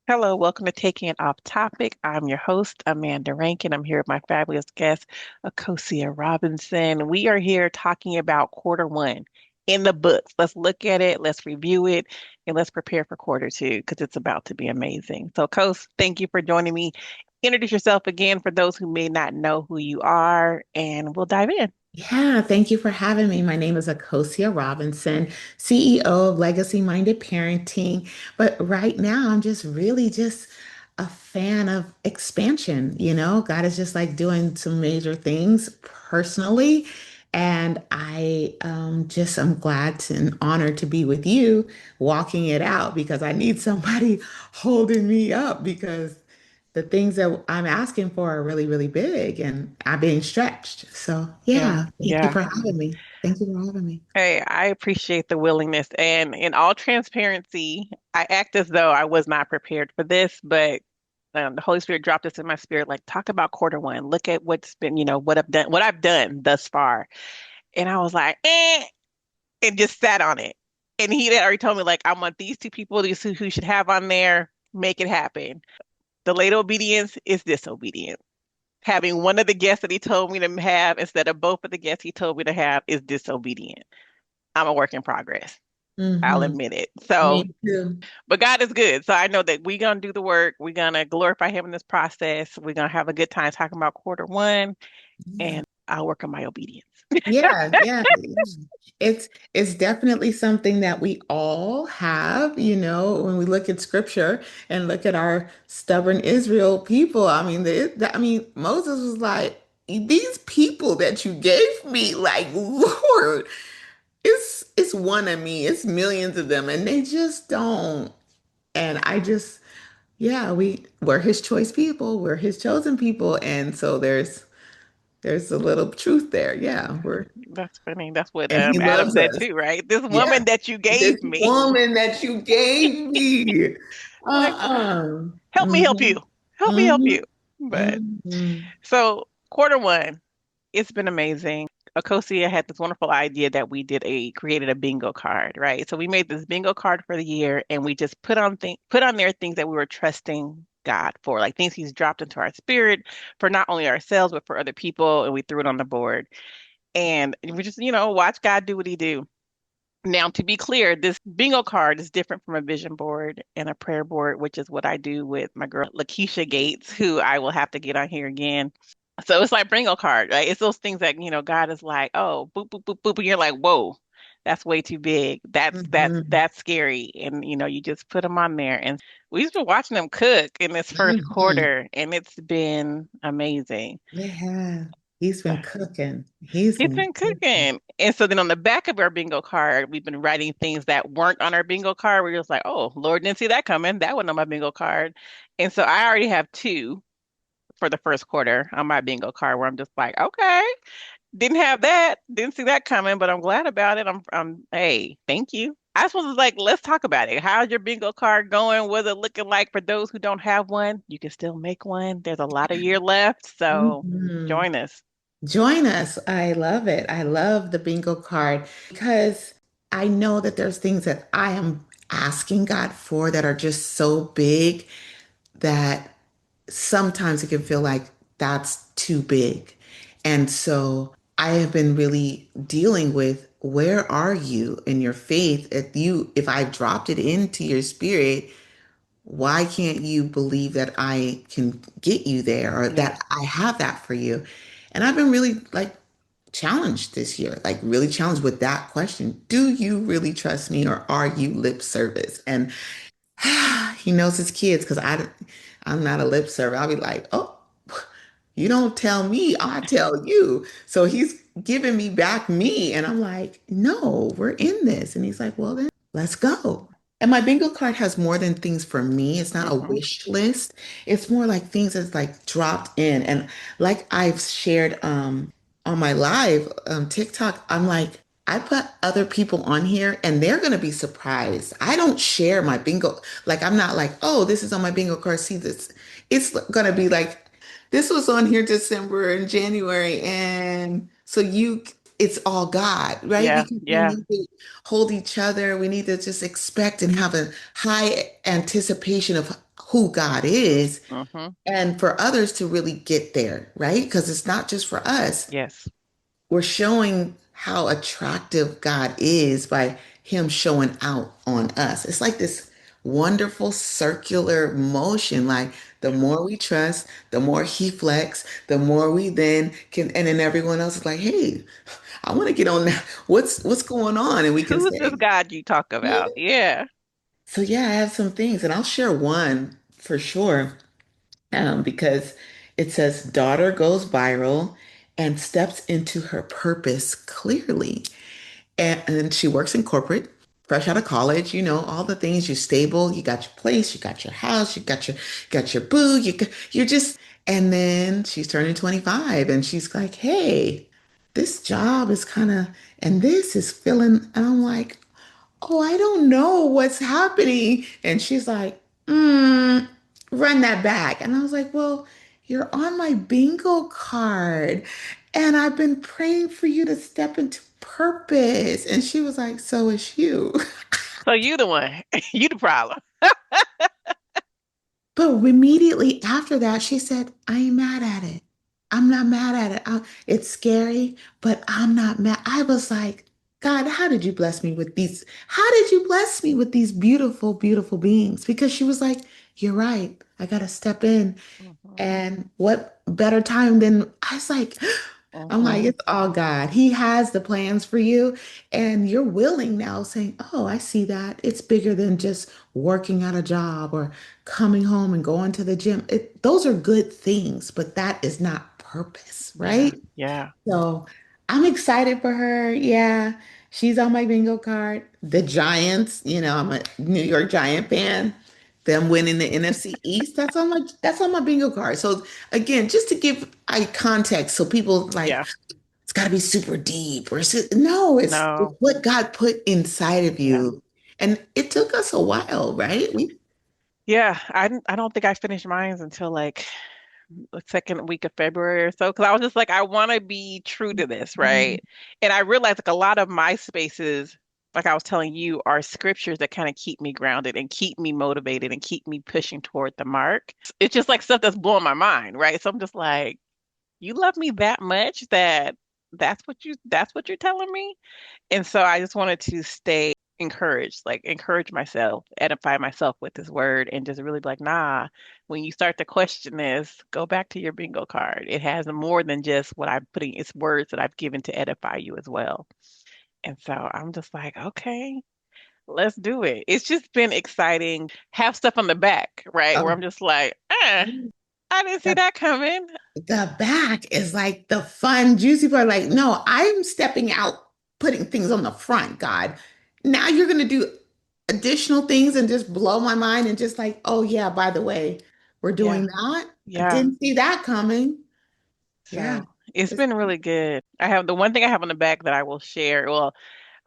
Hello, welcome to Taking It Off Topic. I'm your host, Amanda Rankin. I'm here with my fabulous guest, Akosia Robinson. We are here talking about quarter one in the books. Let's look at it, let's review it, and let's prepare for quarter two because it's about to be amazing. So, Kos, thank you for joining me. Introduce yourself again for those who may not know who you are, and we'll dive in. Yeah, thank you for having me. My name is Akosia Robinson, CEO of Legacy Minded Parenting. But right now, I'm just really just a fan of expansion. God is just like doing some major things personally. And I'm glad and honored to be with you walking it out because I need somebody holding me up because the things that I'm asking for are really, really big and I'm being stretched. So, Yeah, yeah, thank you yeah. for having me. Thank you for having me. Hey, I appreciate the willingness. And in all transparency, I act as though I was not prepared for this, but the Holy Spirit dropped this in my spirit, like talk about quarter one. Look at what's been, what I've done thus far. And I was like, and just sat on it. And he had already told me, like, I want these two people, these who should have on there, make it happen. Delayed obedience is disobedience. Having one of the guests that he told me to have instead of both of the guests he told me to have is disobedient. I'm a work in progress. I'll Hmm. admit it. So, Me too. but God is good. So I know that we're gonna do the work. We're gonna glorify Him in this process. We're gonna have a good time talking about quarter one, Yeah. and I'll work on my obedience. Yeah. It's definitely something that we all have, when we look at scripture and look at our stubborn Israel people. I mean, Moses was like, these people that you gave me, like, Lord, it's one of me, it's millions of them, and they just don't. And yeah, we're his choice people, we're his chosen people, and so there's a little truth there. Yeah, we're That's funny. That's what and he Adam loves said us. too, right? This Yeah, woman that you this gave me, woman that you gave me. like, Uh-uh. help me help Hmm. you. Help me help Hmm. you. But Hmm. so quarter one, it's been amazing. Akosia had this wonderful idea that we created a bingo card, right? So we made this bingo card for the year and we just put on there things that we were trusting God for, like things He's dropped into our spirit for not only ourselves, but for other people. And we threw it on the board. And we just, watch God do what He do. Now, to be clear, this bingo card is different from a vision board and a prayer board, which is what I do with my girl Lakeisha Gates, who I will have to get on here again. So it's like bingo card, right? It's those things that, God is like, oh, boop, boop, boop, boop, and you're like, whoa, that's way too big. Hmm. That's scary. And you just put them on there. And we've been watching them cook in this first Hmm. quarter, and it's been amazing. Yeah, he's been cooking. He's He's been been cooking. cooking. And so then on the back of our bingo card, we've been writing things that weren't on our bingo card. We're just like, oh, Lord didn't see that coming. That wasn't on my bingo card. And so I already have two for the first quarter on my bingo card where I'm just like, okay, didn't have that, didn't see that coming, but I'm glad about it. Hey, thank you. I just was like, let's talk about it. How's your bingo card going? What's it looking like for those who don't have one? You can still make one. There's a lot of year left, so Hmm. join us. Join us. I love it. I love the bingo card because I know that there's things that I am asking God for that are just so big that sometimes it can feel like that's too big. And so I have been really dealing with where are you in your faith? If I've dropped it into your spirit, why can't you believe that I can get you there or Yeah. that I have that for you? And I've been really like challenged this year, like really challenged with that question. Do you really trust me or are you lip service? And he knows his kids because I'm not a lip server. I'll be like, oh, you don't tell me, I tell you. So he's giving me back me. And I'm like, no, we're in this. And he's like, well, then let's go. And my bingo card has more than things for me. It's not a Hmm. wish list. It's more like things that's like dropped in. And like I've shared on my live TikTok, I'm like, I put other people on here and they're going to be surprised. I don't share my bingo. Like, I'm not like, oh, this is on my bingo card. See this. It's going to be like, this was on here December and January. And so it's all God, right? Yeah, Because we yeah. need to hold each other. We need to just expect and have a high anticipation of who God is Mm-hmm. and for others to really get there, right? Because it's not just for us. Yes. We're showing how attractive God is by Him showing out on us. It's like this wonderful circular motion. Like the more we trust, the more He flex, the more we then can, and then everyone else is like, hey, I want to get on that. What's going on? And we can Who's this say, God you talk yeah. about? Yeah. So yeah, I have some things, and I'll share one for sure, because it says daughter goes viral and steps into her purpose clearly. And she works in corporate, fresh out of college, all the things. You're stable, you got your place, you got your house, you got your boo, you're just, and then she's turning 25 and she's like, hey, this job is kind of, and this is feeling, and I'm like, oh, I don't know what's happening. And she's like, run that back. And I was like, well, you're on my bingo card. And I've been praying for you to step into purpose. And she was like, so is you. So you the one. You the problem. But immediately after that, she said, I ain't mad at it. I'm not mad at it. It's scary, but I'm not mad. I was like, God, how did you bless me with these? How did you bless me with these beautiful, beautiful beings? Because she was like, you're right. I got to step in. Mm-hmm. And what better time than I was like, I'm like, Mm-hmm. it's all God. He has the plans for you. And you're willing now, saying, oh, I see that. It's bigger than just working at a job or coming home and going to the gym. Those are good things, but that is not purpose, Yeah. right? Yeah. So I'm excited for her. Yeah, she's on my bingo card. The Giants, I'm a New York Giant fan. Them winning the NFC East, that's on my bingo card. So again, just to give I context, so people like Yeah. it's got to be super deep no, it's No. what God put inside of Yeah. you, and it took us a while, right? Yeah. I don't think I finished mine until like the second week of February or so, because I was just like, I want to be true to this, Mhm. right? And I realized like a lot of my spaces, like I was telling you, are scriptures that kind of keep me grounded and keep me motivated and keep me pushing toward the mark. It's just like stuff that's blowing my mind, right? So I'm just like, you love me that much that that's what you're telling me? And so I just wanted to stay encouraged, like encourage myself, edify myself with this word, and just really be like, nah, when you start to question this, go back to your bingo card. It has more than just what I'm putting, it's words that I've given to edify you as well. And so I'm just like, okay, let's do it. It's just been exciting. Have stuff on the back, right? Where Oh, I'm just like, I didn't see the, that coming. the back is like the fun, juicy part. Like, no, I'm stepping out, putting things on the front, God. Now you're going to do additional things and just blow my mind and just like, oh, yeah, by the way, we're Yeah, doing that. I yeah. didn't see that coming. Yeah. So it's It's, been really good. I have the one thing I have on the back that I will share. Well,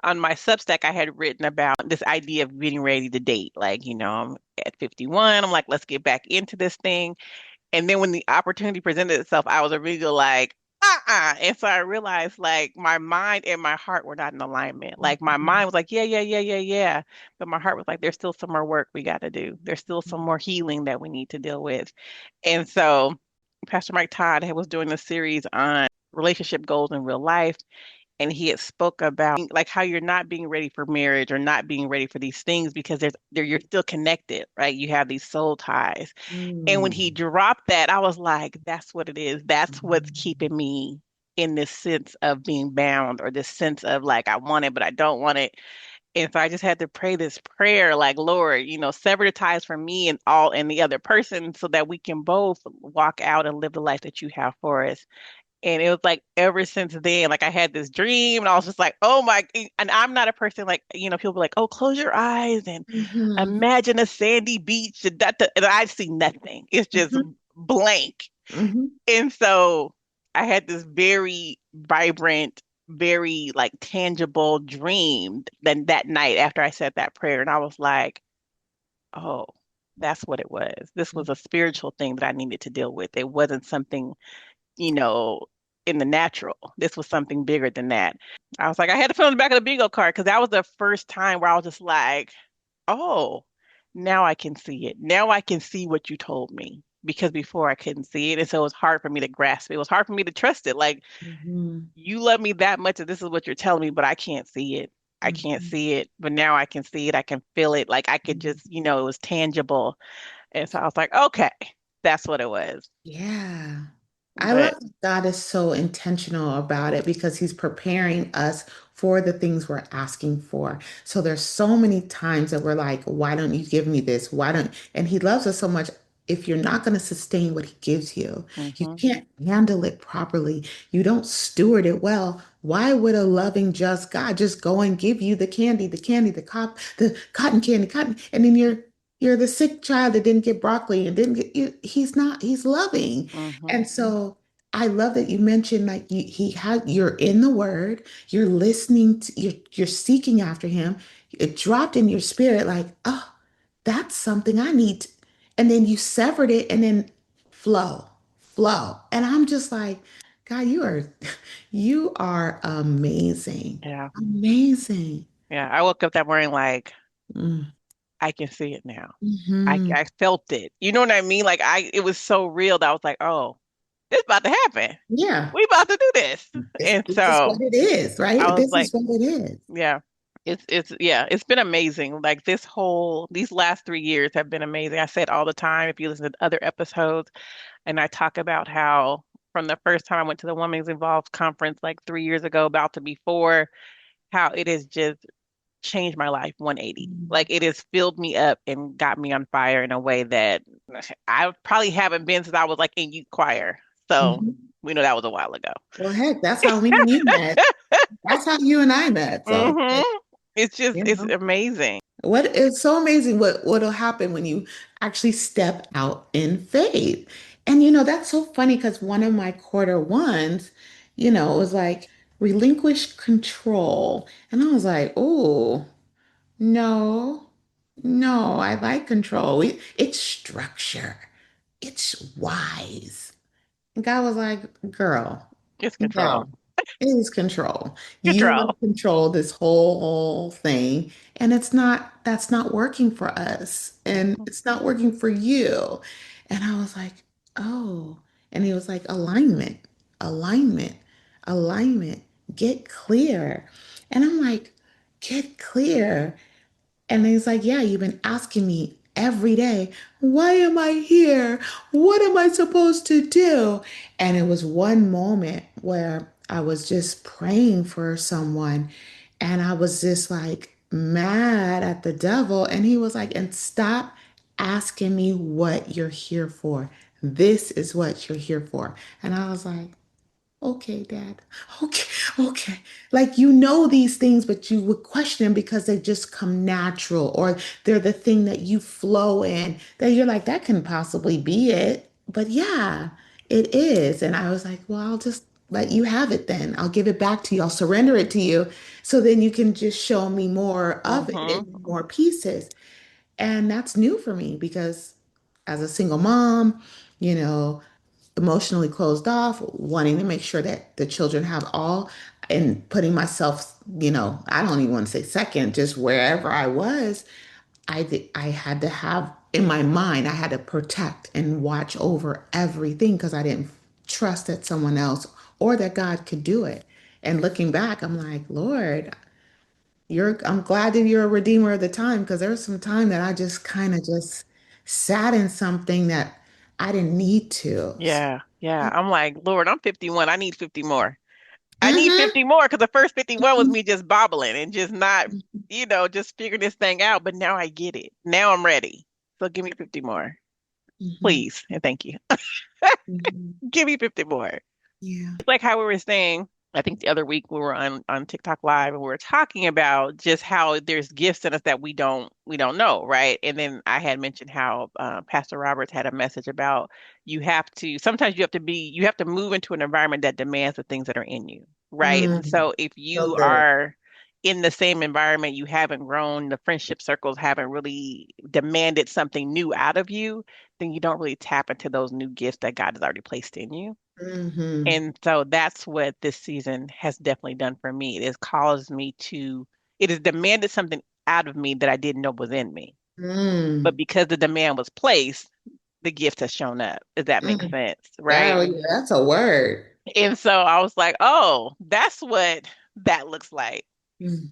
on my Substack, I had written about this idea of getting ready to date. Like, I'm at 51. I'm like, let's get back into this thing. And then when the opportunity presented itself, I was really like, And so I realized like my mind and my heart were not in alignment. Like my mind was like, yeah, yeah, yeah, yeah, yeah. But my heart was like, there's still some more work we got to do. There's still some more healing that we need to deal with. And so Pastor Mike Todd was doing a series on relationship goals in real life, and he had spoke about like how you're not being ready for marriage or not being ready for these things because you're still connected, right? You have these soul ties. And when he mm, dropped that, I was like, that's what it is. That's what's mm, keeping me in this sense of being bound or this sense of like I want it but I don't want it. And so I just had to pray this prayer like, Lord, sever the ties from me and the other person so that we can both walk out and live the life that you have for us. And it was like ever since then, like I had this dream and I was just like, oh my, and I'm not a person like, people be like, oh, close your eyes and mhm, imagine a sandy beach. And I see nothing. It's just mhm, blank. mhm. And so I had this very vibrant, very like tangible dream then that night after I said that prayer. And I was like, oh, that's what it was. This was a spiritual thing that I needed to deal with. It wasn't something you know, in the natural. This was something bigger than that. I was like, I had to put on the back of the bingo card because that was the first time where I was just like, oh, now I can see it. Now I can see what you told me because before I couldn't see it. And so it was hard for me to grasp it. It was hard for me to trust it. Like, Mhm. you love me that much that this is what you're telling me, but I can't see it. I can't Mhm. see it, but now I can see it. I can feel it. Like I could just, it was tangible. And so I was like, okay, that's what it was. Yeah. I love But that God is so intentional about it because he's preparing us for the things we're asking for. So there's so many times that we're like, why don't you give me this? Why don't, and he loves us so much. If you're not going to sustain what he gives you, you hmm can't handle it properly. You don't steward it well. Why would a loving, just God just go and give you the candy, the cotton candy, cotton, and then you're the sick child that didn't get broccoli and didn't get you. He's not, he's loving. hmm And so I love that you mentioned like he had you're in the word, you're listening to you're seeking after him. It dropped in your spirit like, oh, that's something I need. And then you severed it and then flow, flow. And I'm just like, God, you are amazing. Yeah. Amazing. Yeah. I woke up that morning like, Mm. I can see it now. Mhm. I felt it. You know what I mean? Like it was so real that I was like, oh, this about to happen. Yeah. We about to do this. And This is what so it is, I right? was This is like, what it is. yeah, it's been amazing. Like these last 3 years have been amazing. I said all the time, if you listen to other episodes, and I talk about how from the first time I went to the Women's Involved conference like 3 years ago, about to be four, how it has just changed my life 180. Like it has filled me up and got me on fire in a way that I probably haven't been since I was like in youth choir. So Mhm. we know that was a while ago. Well, heck, that's how me and you met. That's how you and I met. So, hmm it's know, amazing. what it's so amazing what'll happen when you actually step out in faith. And that's so funny because one of my quarter ones, was like relinquish control. And I was like, oh, no, no, I like control. It's structure. It's wise. And God was like, girl, It's control. no, it is control. You want Control. to control this whole thing, and that's not working for us, and Mhm. it's not working for you. And I was like, oh, and he was like, alignment, alignment, alignment, get clear. And I'm like, get clear. And he's like, yeah, you've been asking me every day, why am I here? What am I supposed to do? And it was one moment where I was just praying for someone and I was just like mad at the devil. And he was like, and stop asking me what you're here for. This is what you're here for. And I was like, okay, Dad. Okay, okay. Like these things, but you would question them because they just come natural or they're the thing that you flow in that you're like, that can possibly be it. But yeah, it is. And I was like, well, I'll just let you have it then. I'll give it back to you. I'll surrender it to you. So then you can just show me more of it Mhm. in more pieces. And that's new for me because as a single mom, you know, emotionally closed off, wanting to make sure that the children have all, and putting myself, I don't even want to say second, just wherever I was, I had to have in my mind, I had to protect and watch over everything because I didn't trust that someone else or that God could do it. And looking back, I'm like, Lord, I'm glad that you're a redeemer of the time because there was some time that I just kind of just sat in something that I didn't need to. Yeah. Yeah. I'm like, Lord, I'm 51. I need 50 more. I need Mhm. 50 more because the first 51 was me just bobbling and just not, just figuring this thing out. But now I get it. Now I'm ready. So give me 50 more, Mhm. please. And thank you. Mhm. Give me 50 more. Yeah. It's like how we were saying, I think the other week we were on TikTok Live and we were talking about just how there's gifts in us that we don't know, right? And then I had mentioned how Pastor Roberts had a message about sometimes you have to move into an environment that demands the things that are in you, right? And Mm. so if So you good. are in the same environment, you haven't grown, the friendship circles haven't really demanded something new out of you, then you don't really tap into those new gifts that God has already placed in you. Hmm. And so that's what this season has definitely done for me. It has demanded something out of me that I didn't know was in me. But Mm, because the demand was placed, the gift has shown up. If that makes mm. sense, right? That, yeah, that's a word. And so I was like, oh, that's what that looks like,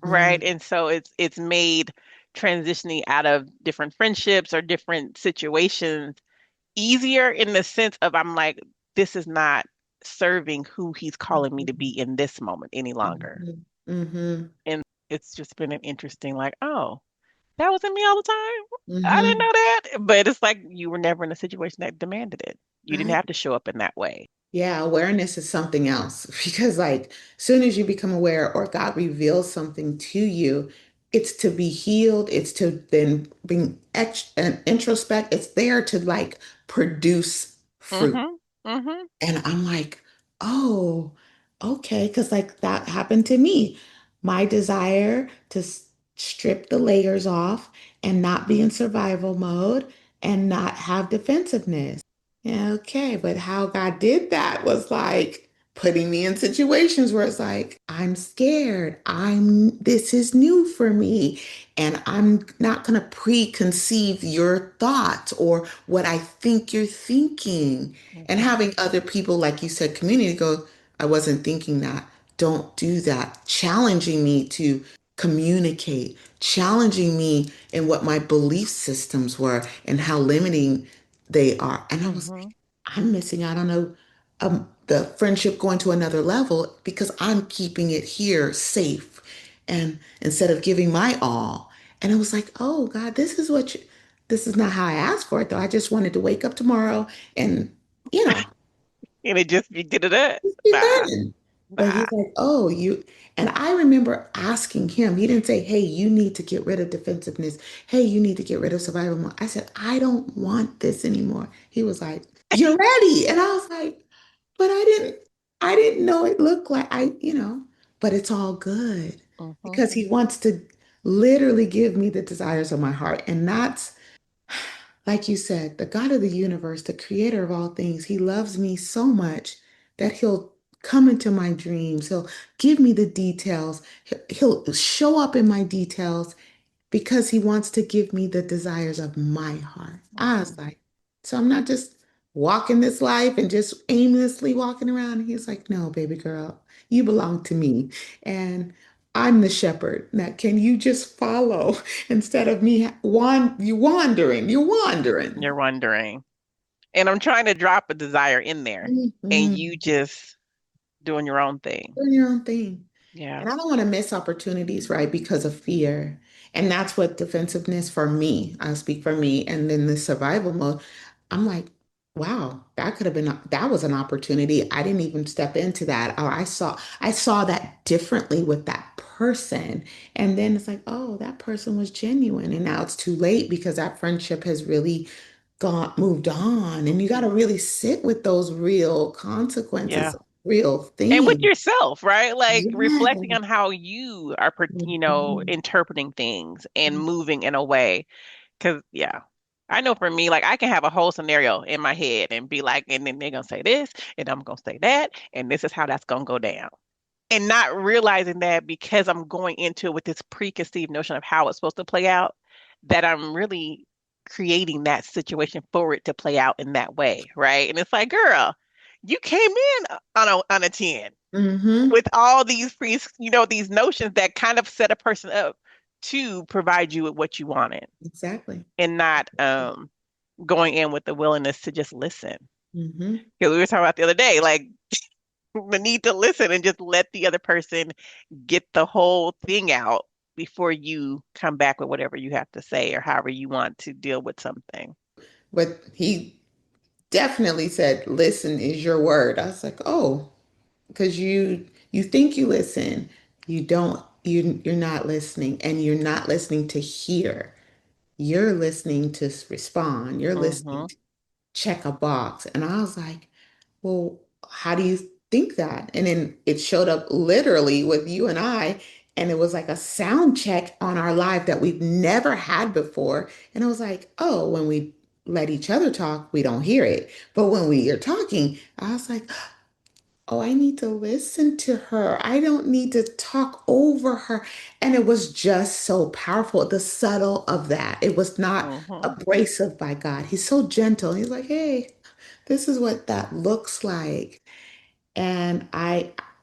right? Hmm. And so it's made transitioning out of different friendships or different situations easier in the sense of I'm like, this is not serving who he's calling me to be in this moment any longer. Hmm. Hmm. And it's just been an interesting, like, oh, that was in me all the time. I didn't Hmm. know that. But it's like you were never in a situation that demanded it. You didn't Right. have to show up in that way. Yeah, awareness is something else because, like, soon as you become aware or God reveals something to you, it's to be healed. It's to then being and introspect. It's there to like produce fruit. Mm-hmm. Mm-hmm. And I'm like, oh, okay. Because, like, that happened to me. My desire to strip the layers off and not be in survival mode and not have defensiveness. Yeah, okay. But how God did that was like putting me in situations where it's like, I'm scared. This is new for me. And I'm not going to preconceive your thoughts or what I think you're thinking. And Mm-hmm. having other people, like you said, community go, I wasn't thinking that. Don't do that. Challenging me to communicate, challenging me in what my belief systems were and how limiting they are. And I was Mm-hmm. like, I'm missing out on the friendship going to another level because I'm keeping it here safe and instead of giving my all. And I was like, oh God, this is not how I asked for it though. I just wanted to wake up tomorrow and, you know, And it just you did it up. just be Nah, done. But nah. he's like, oh, and I remember asking him, he didn't say, hey, you need to get rid of defensiveness. Hey, you need to get rid of survival mode. I said, I don't want this anymore. He was like, you're ready. And I was like, but I didn't know it looked like but it's all good Mm-hmm. because he wants to literally give me the desires of my heart. And that's like you said, the God of the universe, the creator of all things, he loves me so much that he'll come into my dreams. He'll give me the details. He'll show up in my details because he wants to give me the desires of my heart. I was Mm-hmm. like, so I'm not just walking this life and just aimlessly walking around. He's like, no, baby girl, you belong to me. And I'm the shepherd. Now, can you just follow instead of me wandering? You're wandering. You're wondering. And I'm trying to drop a desire in there, and you Mhm. just doing your own thing. Doing your own thing. Yeah. And I don't want to miss opportunities, right? Because of fear. And that's what defensiveness for me, I speak for me. And then the survival mode, I'm like, wow, that could have been, that was an opportunity. I didn't even step into that. Or I saw that differently with that person. And then it's like, oh, that person was genuine. And now it's too late because that friendship has really moved on. And you got to Mhm. really sit with those real Yeah. consequences, real And with things. yourself, right? Like reflecting Yeah. on how you are, Mhm. interpreting things and moving in a way. Because, yeah, I know for me, like I can have a whole scenario in my head and be like, and then they're going to say this, and I'm going to say that, and this is how that's going to go down. And not realizing that because I'm going into it with this preconceived notion of how it's supposed to play out, that I'm really creating that situation for it to play out in that way, right? And it's like, girl, you came in on a 10 Hmm. with all these these notions that kind of set a person up to provide you with what you wanted Exactly. and not going in with the willingness to just listen. Hmm. Because we were talking about the other day, like the need to listen and just let the other person get the whole thing out before you come back with whatever you have to say or however you want to deal with something. But he definitely said, listen is your word. I was like, oh, because you think you listen. You don't, you're not listening, and you're not listening to hear. You're listening to respond. You're listening Hmm. to check a box. And I was like, well, how do you think that? And then it showed up literally with you and I, and it was like a sound check on our live that we've never had before. And I was like, oh, when we let each other talk, we don't hear it. But when we are talking, I was like, oh, I need to listen to her. I don't need to talk over her. And it was just so powerful, the subtle of that. It was not Hmm. abrasive by God. He's so gentle. He's like, hey, this is what that looks like. And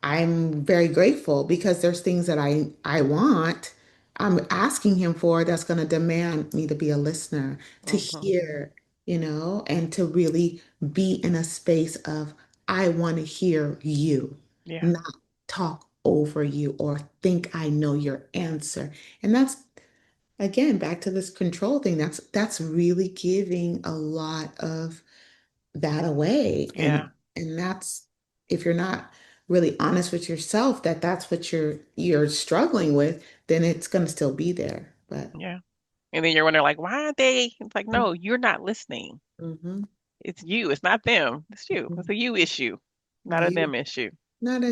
I'm very grateful because there's things that I want. I'm asking him for that's going to demand me to be a listener, to Hmm. hear, and to really be in a space of I want to hear you, Yeah. not talk over you or think I know your answer. And that's again back to this control thing. That's really giving a lot of that away. Yeah. And that's if you're not really honest with yourself that that's what you're struggling with, then it's going to still be there. But Yeah. And then you're wondering, like, why aren't they? It's like, no, you're not listening. mhm, It's you. It's not them. It's you. It's mhm, a you issue, not a you them issue. not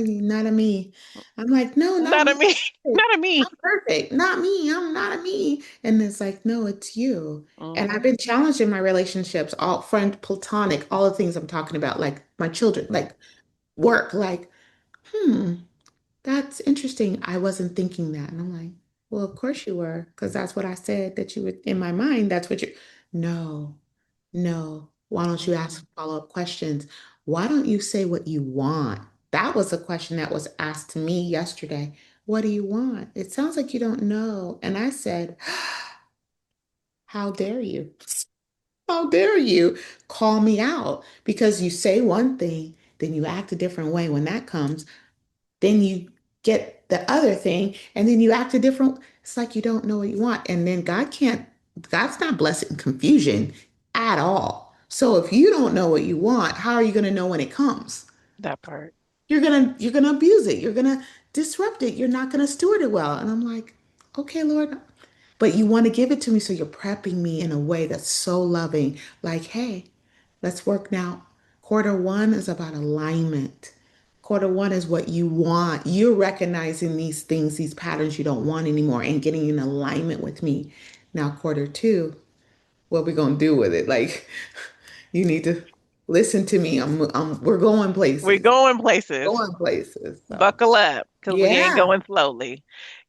a me. I'm like, no, not Not a me. me. Not a me. I'm perfect. Not me. I'm not a me. And it's like, no, it's you. And I've Hmm. been challenged in my relationships, all friend, platonic, all the things I'm talking about, like my children, like work, like, hmm. That's interesting. I wasn't thinking that. And I'm like, well, of course you were, because that's what I said that you would, in my mind, that's what you, no, no. Why don't you Hmm. ask follow-up questions? Why don't you say what you want? That was a question that was asked to me yesterday. What do you want? It sounds like you don't know. And I said, how dare you? How dare you call me out? Because you say one thing, then you act a different way when that comes. Then you get the other thing, and then you act a different. It's like you don't know what you want. And then God's not blessed in confusion at all. So if you don't know what you want, how are you going to know when it comes? That part. You're gonna abuse it. You're gonna disrupt it. You're not gonna steward it well. And I'm like, okay, Lord, but you want to give it to me, so you're prepping me in a way that's so loving. Like, hey, let's work now. Quarter one is about alignment. Quarter one is what you want. You're recognizing these things, these patterns you don't want anymore, and getting in alignment with me. Now, quarter two, what we gonna do with it? Like, you need to listen to me. We're going We're places. going places. Going places. So, Buckle up, because we ain't yeah. going slowly.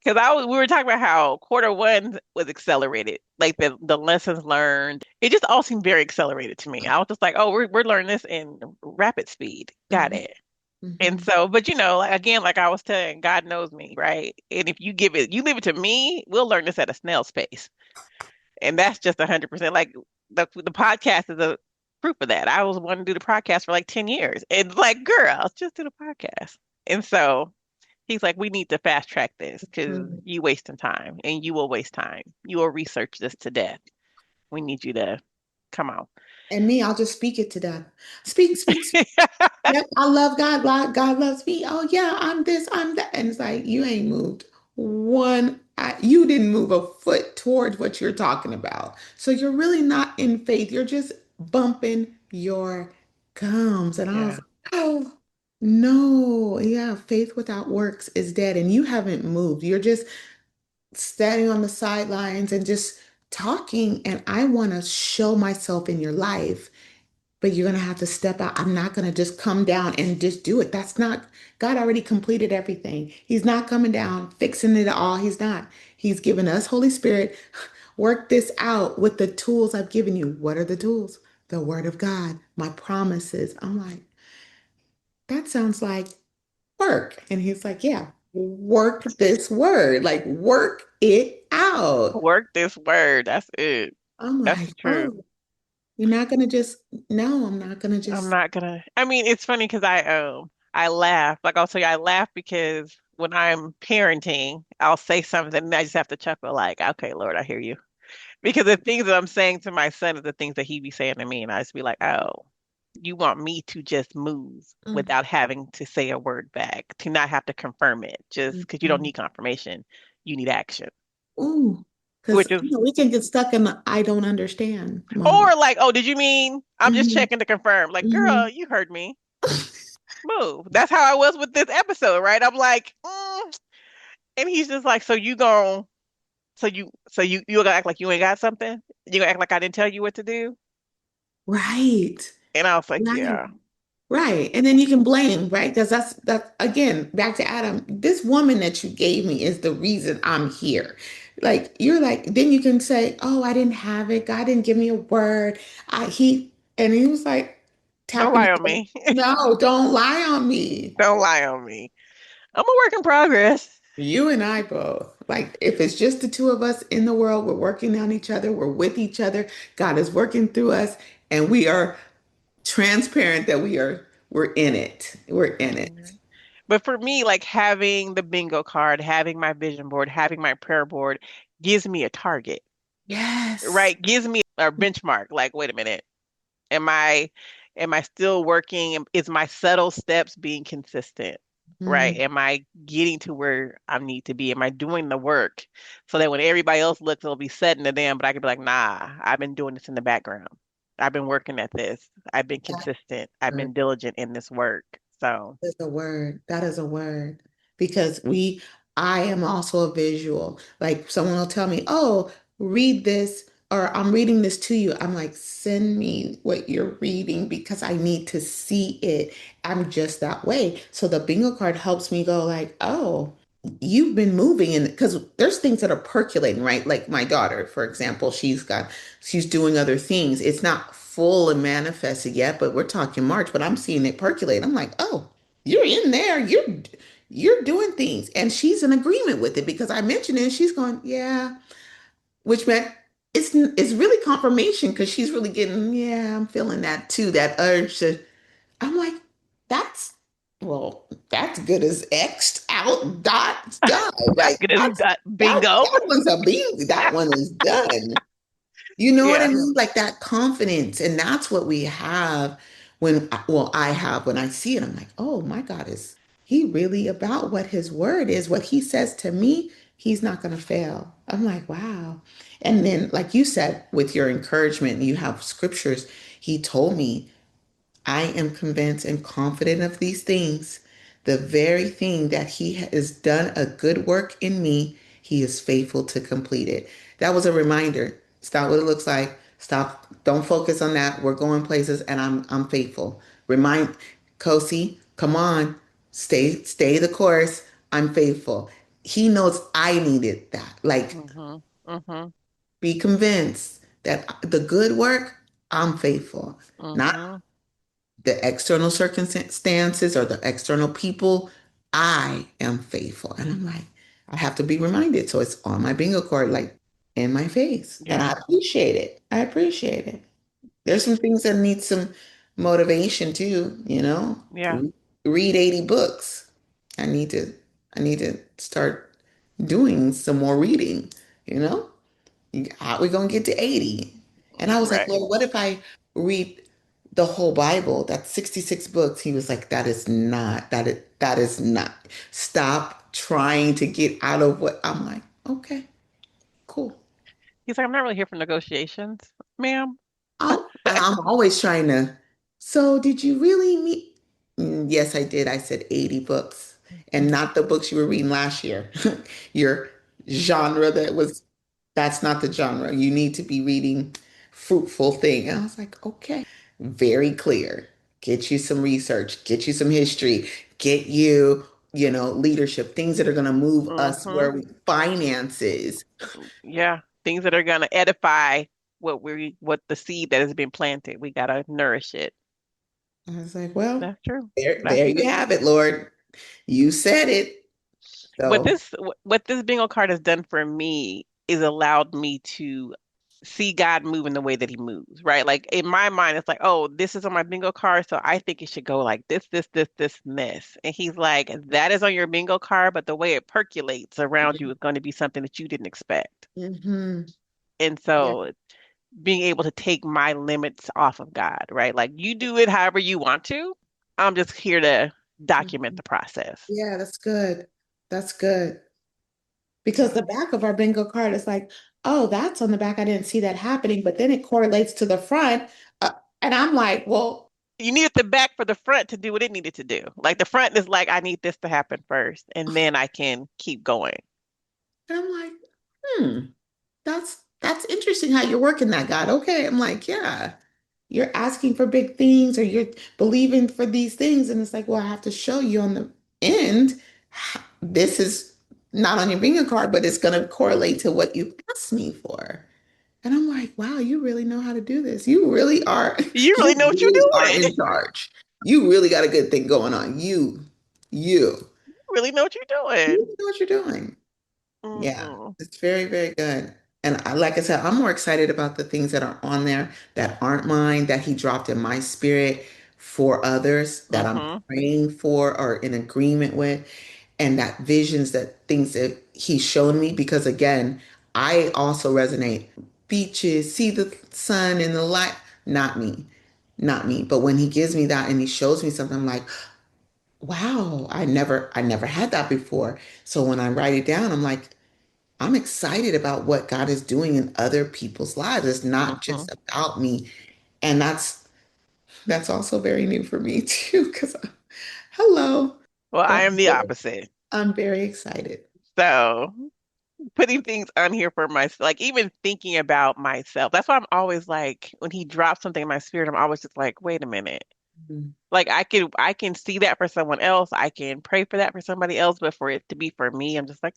Because we were talking about how quarter one was accelerated, like the lessons learned. It just all seemed very accelerated to me. I was just like, oh, we're learning this in rapid speed. Got Mhm, it. And mhm, so, but like, again, like I was telling, God knows me, right? And if you leave it to me, we'll learn this at a snail's pace. And that's just 100%. Like the podcast is a proof of that. I was wanting to do the podcast for like 10 years. And like, girl, just do the podcast. And so he's like, we need to fast track this because mhm. you wasting time and you will waste time. You will research this to death. We need you to come on. And me, I'll just speak it to them. Speak, speak, speak. Yep, I love God. God loves me. Oh yeah, I'm this, I'm that. And it's like you ain't moved you didn't move a foot towards what you're talking about. So you're really not in faith. You're just bumping your gums. And I was Yeah. like, oh no, yeah, faith without works is dead. And you haven't moved. You're just standing on the sidelines and just talking. And I want to show myself in your life, but you're going to have to step out. I'm not going to just come down and just do it. That's not, God already completed everything. He's not coming down, fixing it all. He's not. He's given us Holy Spirit. Work this out with the tools I've given you. What are the tools? The Word of God, my promises. I'm like, that sounds like work. And he's like, yeah, work this word, like work it out. Work this word. That's it. I'm That's like, the truth. oh, you're not going to just, no, I'm not going to I'm just, not gonna. I mean, it's funny because I laugh. Like I'll tell you, I laugh because when I'm parenting, I'll say something and I just have to chuckle. Like, okay, Lord, I hear you. Because the things that I'm saying to my son is the things that he be saying to me, and I just be like, oh, you want me to just move mm, without having to say a word back, to not have to confirm it, just because you don't mm, need confirmation, you need action. ooh, because Which is, we can get stuck in the I don't understand moment. or like, oh, did you mean? I'm just Hmm. checking to confirm. Like, girl, Hmm. you heard me. Move. That's how I was with this episode, right? I'm like, and he's just like, so you gon' so you gonna act like you ain't got something? You gonna act like I didn't tell you what to do? Right. And I was like, Right. yeah. Right. And then you can blame, right? Because that's again, back to Adam, this woman that you gave me is the reason I'm here. Like you're like, then you can say, oh, I didn't have it. God didn't give me a word. And he was like Don't tapping lie his on leg. me. No, don't lie on me. Don't lie on me. I'm a work in progress. You and I both. Like if it's just the two of us in the world, we're working on each other, we're with each other. God is working through us, and we are transparent that we're in it. We're in it. Mhm. But for me, like having the bingo card, having my vision board, having my prayer board gives me a target, Yes. right? Gives me a benchmark. Like, wait a minute, am I am I still working? Is my subtle steps being consistent? Right? Mhm. Am I getting to where I need to be? Am I doing the work so that when everybody else looks, it'll be setting to them, but I can be like, nah, I've been doing this in the background. I've been working at this. I've been That consistent. I've word been diligent in this work. So, is a word. That is a word. Because I am also a visual. Like someone will tell me, oh, read this, or I'm reading this to you. I'm like, send me what you're reading because I need to see it. I'm just that way. So the bingo card helps me go like, oh, you've been moving, and because there's things that are percolating, right? Like my daughter, for example, she's doing other things. It's not full and manifested yet, but we're talking March, but I'm seeing it percolate. I'm like, oh, you're in there. You're doing things. And she's in agreement with it because I mentioned it and she's going, yeah, which meant it's really confirmation because she's really getting, yeah, I'm feeling that too, that urge to I'm like, that's that's good as X'd out, dot, done. that's Like good as that that bingo. that one's a bean. That one is done. You know what I Yeah. mean? Like that confidence. And that's what we have I have when I see it. I'm like, oh my God, is he really about what his word is? What he says to me, he's not going to fail. I'm like, wow. And then, like you said, with your encouragement, you have scriptures. He told me I am convinced and confident of these things. The very thing that he has done a good work in me, he is faithful to complete it. That was a reminder. Stop what it looks like. Stop. Don't focus on that. We're going places and I'm faithful. Remind Kosi, come on. Stay the course. I'm faithful. He knows I needed that. Like Mm-hmm. Mm-hmm. be convinced that the good work, I'm faithful. Not Mm-hmm. the external circumstances or the external people, I am faithful. And I'm like, I have to be reminded. So it's on my bingo card, like in my face. And I Yeah. appreciate it. I appreciate it. There's some things that need some motivation too, you know. Yeah. Read 80 books. I need to I need to start doing some more reading, you know? How are we gonna get to 80? And I was like, Right. Lord, what if I read the whole Bible? That's 66 books. He was like, that is not. Stop trying to get out of what I'm like, okay, cool. He's like, I'm not really here for negotiations, ma'am. I'm always trying to. So, did you really meet? Yes, I did. I said 80 books and not the books you were reading last year. Your genre that's not the genre. You need to be reading fruitful thing. And I was like, okay, very clear. Get you some research, get you some history, get you, leadership, things that are going to move us Mm-hmm. where finances. Yeah. Things that are gonna edify what the seed that has been planted. We gotta nourish it. I was like, well, That's true. That's there you true. have it, Lord. You said it. What So, this bingo card has done for me is allowed me to see God move in the way that he moves, right? Like in my mind, it's like, oh, this is on my bingo card, so I think it should go like this, and this. And he's like, that is on your bingo card, but the way it percolates around you is going to be something that you didn't expect. mhm. And Yeah. so being able to take my limits off of God, right? Like you do it however you want to. I'm just here to document Mhm. the process. Yeah, that's good. That's good. Because the back of our bingo card is like, oh, that's on the back. I didn't see that happening, but then it correlates to the front. Uh, and I'm like, well, You needed the back for the front to do what it needed to do. Like the front is like, I need this to happen first, and then I can keep going. and I'm like, hmm, that's interesting how you're working that, God. Okay. I'm like, yeah. you're asking for big things or you're believing for these things. And it's like, well, I have to show you on the end, this is not on your bingo card, but it's going to correlate to what you asked me for. And I'm like, wow, you really know how to do this. You really are, You really you know what you're really are doing. in charge. You really got a good thing going on. You, You really know what you're you doing. know what you're doing. Yeah, Mm-mm. it's very, very good. And like I said, I'm more excited about the things that are on there that aren't mine, that he dropped in my spirit for others that I'm Mm-hmm. praying for or in agreement with, and that visions, that things that he's shown me. Because again, I also resonate. Beaches, see the sun and the light. Not me, not me. But when he gives me that and he shows me something, I'm like, wow, I never had that before. So when I write it down, I'm like, I'm excited about what God is doing in other people's lives. It's not Mm-hmm. just about me. And that's also very new for me too, because hello. Well, But I am the opposite. I'm very excited. So putting things on here for myself, like even thinking about myself. That's why I'm always like, when he drops something in my spirit, I'm always just like, wait a minute. Mhm. Like I can see that for someone else. I can pray for that for somebody else, but for it to be for me, I'm just like,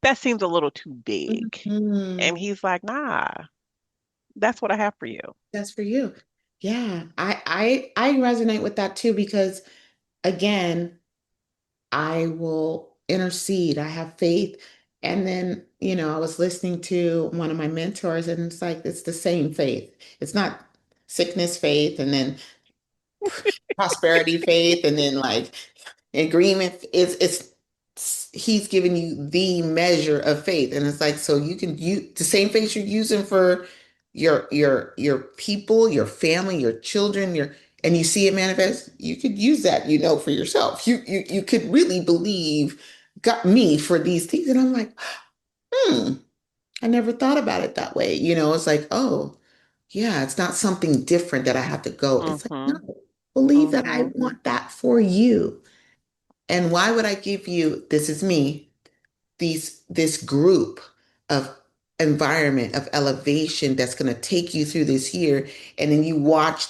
that seems a little too big. And Mhm. he's like, nah, that's what I have for you. That's for you. Yeah, I resonate with that too because again, I will intercede. I have faith. And then, I was listening to one of my mentors, and it's like it's the same faith. It's not sickness faith and then prosperity faith and then like agreement. It's he's giving you the measure of faith. And it's like so you can use the same faith you're using for your people, your family, your children, your and you see it manifest, you could use that, for yourself. You could really believe got me for these things. And I'm like, hmm, I never thought about it that way. It's like, oh, yeah, it's not something different that I have to go. It's like, Mm-hmm. no, believe that I Mm-hmm. want that for you. And why would I give you, this is me, this group of environment of elevation that's going to take you through this year, and then you watch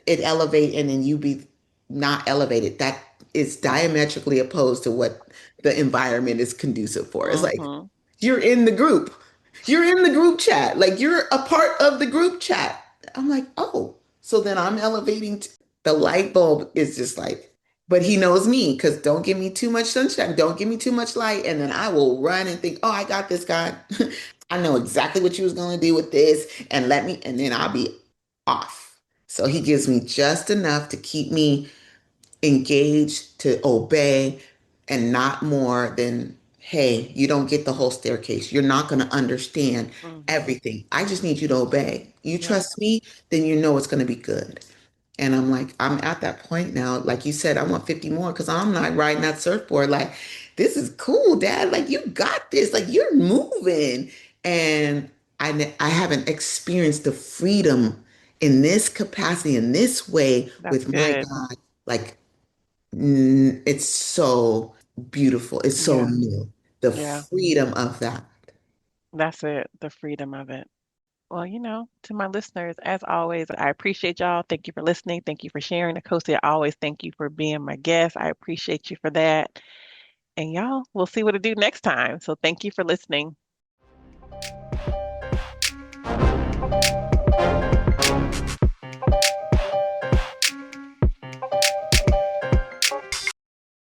it elevate and then you be not elevated. That is diametrically opposed to what the environment is conducive for. It's like Mm-hmm. you're in the group. You're in the group chat. Like you're a part of the group chat. I'm like, oh, so then I'm elevating. The light bulb is just like, but he knows me because don't give me too much sunshine. Don't give me too much light. And then I will run and think, oh, I got this, God. I know exactly what you was going to do with this. And then I'll be off. So he gives me just enough to keep me engaged, to obey, and not more than, hey, you don't get the whole staircase. You're not going to understand Mm-hmm. everything. I just need you to obey. You Yeah. trust me, then you know it's going to be good. And I'm like, I'm at that point now. Like you said, I want 50 more because I'm not riding that surfboard. Like, this is cool, Dad. Like, you got this. Like, you're moving. And I haven't experienced the freedom in this capacity, in this way That's with my good. God. Like, it's so beautiful. It's so Yeah. new. The Yeah. freedom of that. That's it. The freedom of it. Well, to my listeners, as always, I appreciate y'all. Thank you for listening. Thank you for sharing. Akosi, I always thank you for being my guest. I appreciate you for that. And y'all, we'll see what to do next time. So thank you for listening.